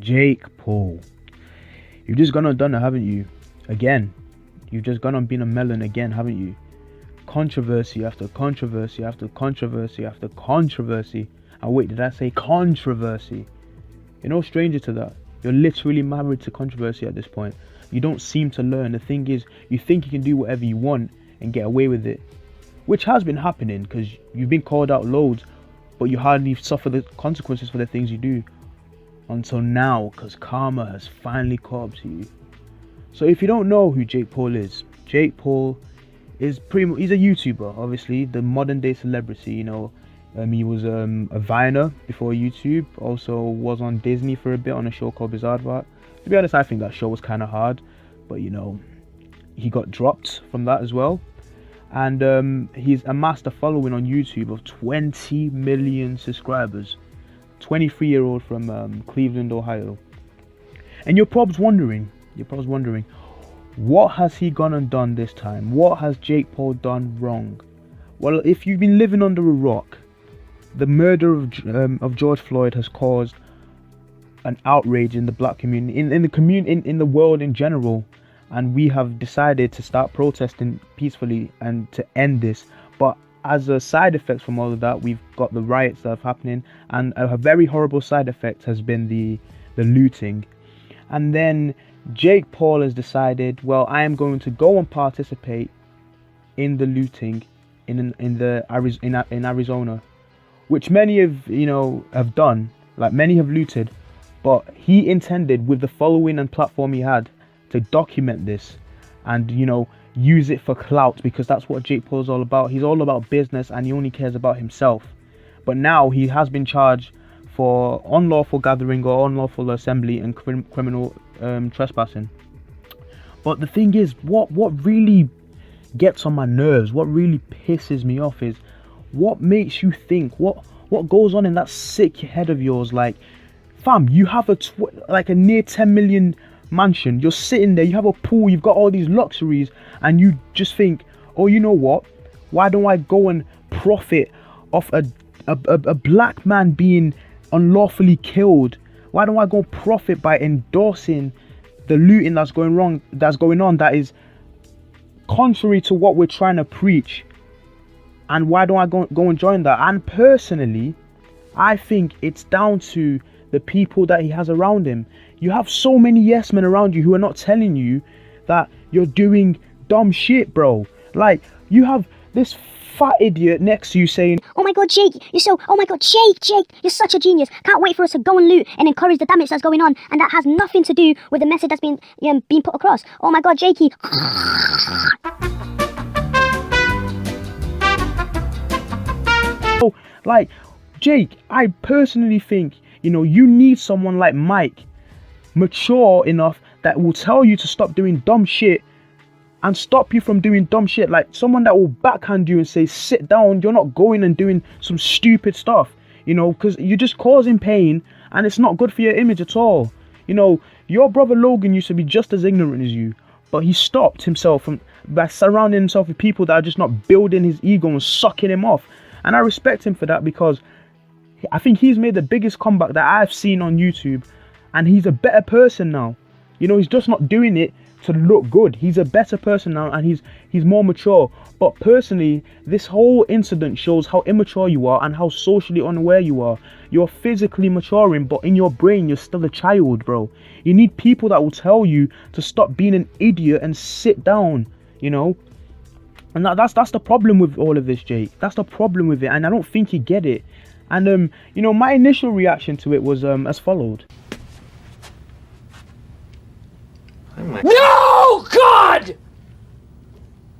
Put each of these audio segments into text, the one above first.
Jake Paul. You've just gone and done it, haven't you? Again. You've just gone and been a melon again, haven't you? Controversy after controversy after controversy after controversy. And wait, did I say controversy? You're no stranger to that. You're literally married to controversy at this point. You don't seem to learn. The thing is, you think you can do whatever you want and get away with it. Which has been happening, because you've been called out loads, but you hardly suffer the consequences for the things you do. Until now, because karma has finally caught up to you. So if you don't know who Jake Paul is, Jake Paul is he's a YouTuber, obviously, the modern day celebrity, you know. He was a Viner before YouTube, also was on Disney for a bit on a show called Bizaardvark. To be honest, I think that show was kind of hard, but you know, he got dropped from that as well. And he's amassed a following on YouTube of 20 million subscribers. 23-year-old from Cleveland, Ohio. And you're probably wondering, what has he gone and done this time? What has Jake Paul done wrong? Well, if you've been living under a rock, the murder of George Floyd has caused an outrage in the black community, in the world in general, and we have decided to start protesting peacefully and to end this. But as a side effect from all of that, we've got the riots that are happening, and a very horrible side effect has been the looting. And then Jake Paul has decided, well, I am going to go and participate in the looting in Arizona, which many have done. Like, many have looted, but he intended, with the following and platform he had, to document this and, you know, use it for clout, because that's what Jake Paul is all about. He's all about business and he only cares about himself. But now he has been charged for unlawful gathering or unlawful assembly and criminal trespassing. But the thing is, what really gets on my nerves, what really pisses me off, is what makes you think, what goes on in that sick head of yours. Like, fam, you have a near 10 million mansion, you're sitting there, you have a pool, you've got all these luxuries, and you just think, oh, you know what, why don't I go and profit off a black man being unlawfully killed? Why don't I go profit by endorsing the looting that's going on, that is contrary to what we're trying to preach? And why don't I go and join that? And personally, I think it's down to the people that he has around him. You have so many yes men around you who are not telling you that you're doing dumb shit, bro. Like, you have this fat idiot next to you saying, oh my god, Jake, Jake, you're such a genius. Can't wait for us to go and loot and encourage the damage that's going on, and that has nothing to do with the message that's being put across. Oh my god, Jakey. Like, Jake, I personally think, you know, you need someone like Mike, mature enough, that will tell you to stop doing dumb shit and stop you from doing dumb shit. Like, someone that will backhand you and say, sit down, you're not going and doing some stupid stuff, you know, because you're just causing pain and it's not good for your image at all. You know, your brother Logan used to be just as ignorant as you, but he stopped himself by surrounding himself with people that are just not building his ego and sucking him off. And I respect him for that, because I think he's made the biggest comeback that I've seen on YouTube, and he's a better person now. You know, he's just not doing it to look good. He's a better person now, and he's more mature. But personally, this whole incident shows how immature you are and how socially unaware you are. You're physically maturing, but in your brain, you're still a child, bro. You need people that will tell you to stop being an idiot and sit down, you know. And that's the problem with all of this, Jake. That's the problem with it, and I don't think you get it. And you know, my initial reaction to it was as followed. No, God!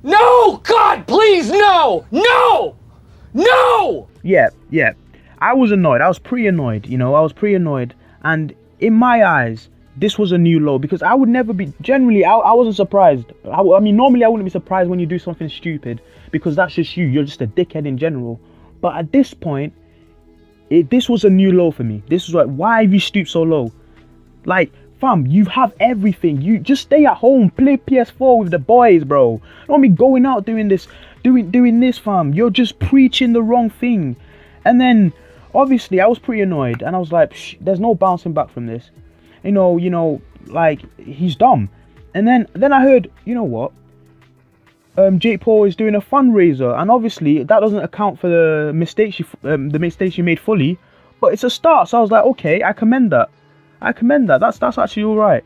No, God, please, no! No! No! Yeah. I was annoyed. I was pretty annoyed, you know. And in my eyes, this was a new low, because I would never be, generally, I wasn't surprised. I mean, normally I wouldn't be surprised when you do something stupid, because that's just you. You're just a dickhead in general. But at this point, this was a new low for me. This was like, why have you stooped so low? Like, fam, you have everything. You just stay at home, play PS4 with the boys, bro. Don't be going out doing this, fam. You're just preaching the wrong thing. And then, obviously, I was pretty annoyed, and I was like, there's no bouncing back from this. like he's dumb. And then I heard, you know what? Jake Paul is doing a fundraiser, and obviously that doesn't account for the mistakes she made fully, but it's a start. So I was like, okay, I commend that. That's actually all right.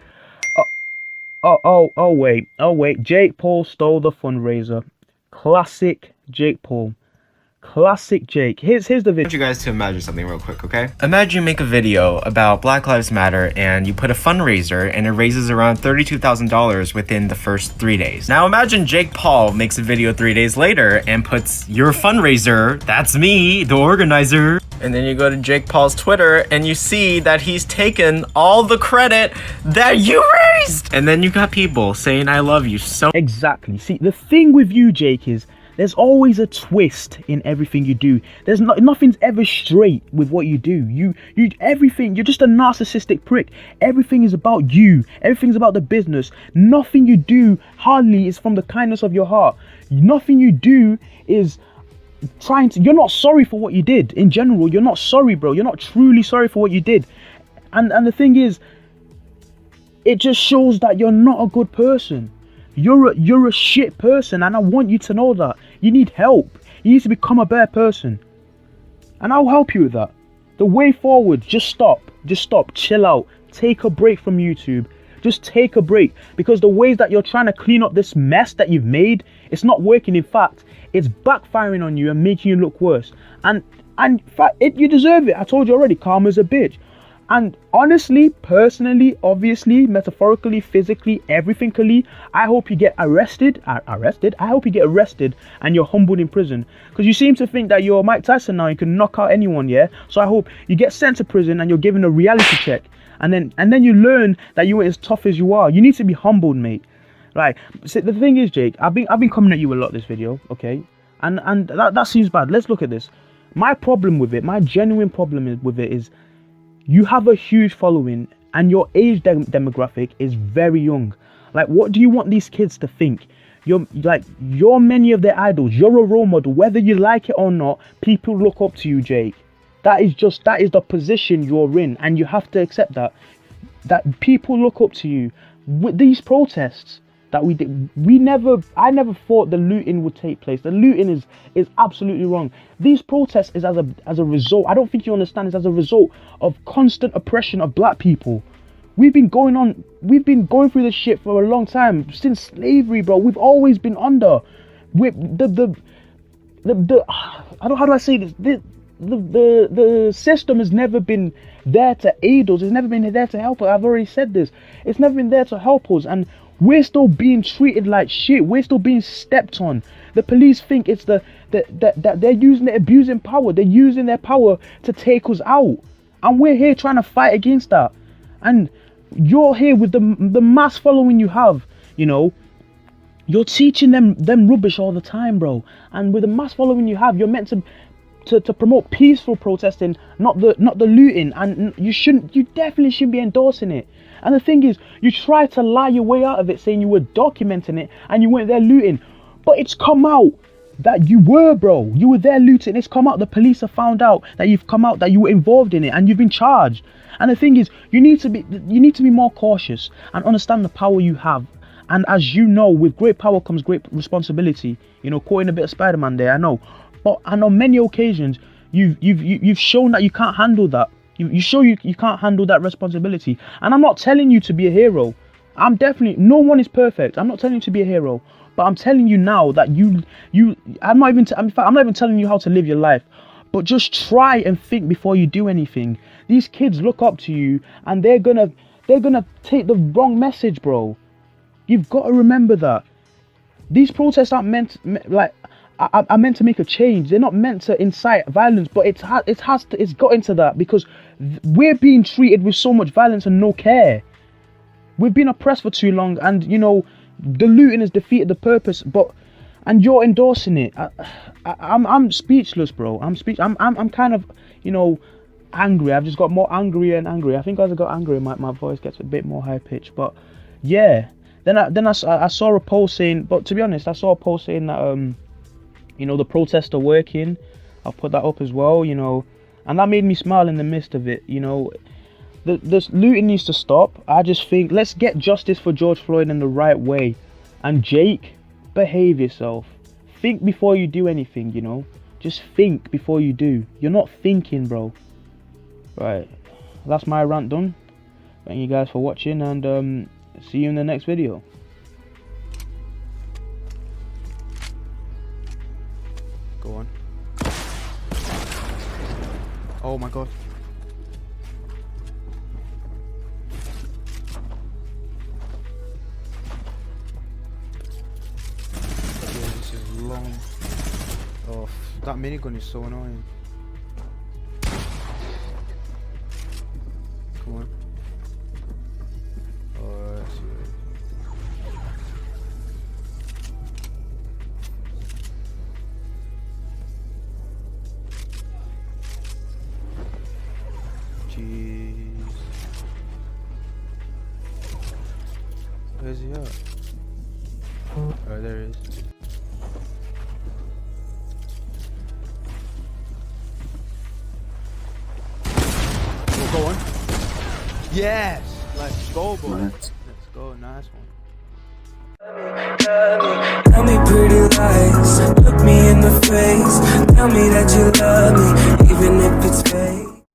Oh wait. Jake Paul stole the fundraiser. Classic Jake Paul. Classic Jake. Here's the video. I want you guys to imagine something real quick, okay? Imagine you make a video about Black Lives Matter and you put a fundraiser and it raises around $32,000 within the first 3 days. Now imagine Jake Paul makes a video 3 days later and puts your fundraiser, that's me, the organizer. And then you go to Jake Paul's Twitter and you see that he's taken all the credit that you raised. And then you got people saying, I love you so. Exactly. See, the thing with you, Jake, is there's always a twist in everything you do. Nothing's ever straight with what you do. Everything, you're just a narcissistic prick. Everything is about you. Everything's about the business. Nothing you do hardly is from the kindness of your heart. Nothing you do is you're not sorry for what you did. In general, you're not sorry, bro. You're not truly sorry for what you did. And the thing is, it just shows that you're not a good person. You're a shit person, and I want you to know that. You need help. You need to become a better person, and I'll help you with that. The way forward, just stop, chill out, take a break from YouTube. Just take a break, because the ways that you're trying to clean up this mess that you've made, it's not working. In fact, it's backfiring on you and making you look worse. And in fact, you deserve it. I told you already, karma's a bitch. And honestly, personally, obviously, metaphorically, physically, everythingly, I hope you get arrested. I hope you get arrested and you're humbled in prison. Because you seem to think that you're Mike Tyson now, you can knock out anyone, yeah? So I hope you get sent to prison and you're given a reality check. And then you learn that you ain't as tough as you are. You need to be humbled, mate. Right. So the thing is, Jake, I've been coming at you a lot this video, okay? And that seems bad. Let's look at this. My problem with it, my genuine problem with it is, you have a huge following and your age demographic is very young. Like, what do you want these kids to think? You're many of their idols. You're a role model. Whether you like it or not, people look up to you, Jake. That is the position you're in, and you have to accept that people look up to you. With these protests that we did, I never thought the looting would take place. The looting is absolutely wrong. These protests is as a result, I don't think you understand, it's as a result of constant oppression of black people. We've been going through this shit for a long time, since slavery, bro. We've always been under with how do I say this? The system has never been there to aid us. It's never been there to help us. I've already said this. It's never been there to help us, and we're still being treated like shit. We're still being stepped on. The police think it's that they're abusing power. They're using their power to take us out, and we're here trying to fight against that. And you're here with the mass following you have. You know, you're teaching them rubbish all the time, bro. And with the mass following you have, you're meant to promote peaceful protesting, not the looting, and you definitely shouldn't be endorsing it. And the thing is, you try to lie your way out of it, saying you were documenting it and you weren't there looting, but it's come out that you were, bro. You were there looting. It's come out. The police have found out that you were involved in it, and you've been charged. And the thing is, you need to be more cautious and understand the power you have. And as you know, with great power comes great responsibility. You know, quoting a bit of Spider-Man there, I know. But and on many occasions, you've shown that you can't handle that. You show you can't handle that responsibility. And I'm not telling you to be a hero. No one is perfect. I'm not telling you to be a hero. But I'm telling you now that I'm not even telling you how to live your life. But just try and think before you do anything. These kids look up to you, and they're gonna take the wrong message, bro. You've got to remember that. These protests aren't meant are meant to make a change. They're not meant to incite violence, but it's got into that because we're being treated with so much violence and no care. We've been oppressed for too long, and you know the looting has defeated the purpose. And you're endorsing it. I'm speechless, bro. I'm kind of, you know, angry. I've just got more angry and angry. I think as I got angry, my voice gets a bit more high pitched. But yeah, then I saw a post saying. But to be honest, I saw a post saying that you know, the protests are working. I'll put that up as well, you know, and that made me smile in the midst of it, you know. This looting needs to stop. I just think let's get justice for George Floyd in the right way. And Jake, behave yourself. Think before you do anything, you know. Just think before you do. You're not thinking, bro. Right. That's my rant done. Thank you guys for watching, and see you in the next video. Go on. Oh my god. Yeah, this is long. Oh, that minigun is so annoying. Come on. Oh, let's see. Jeez. Where's he at? Oh, there he is. Oh, go on. Yes! Let's go, boy. Let's go. Nice one. Tell me pretty lies, look me in the face. Tell me that you love me, even if it's fake.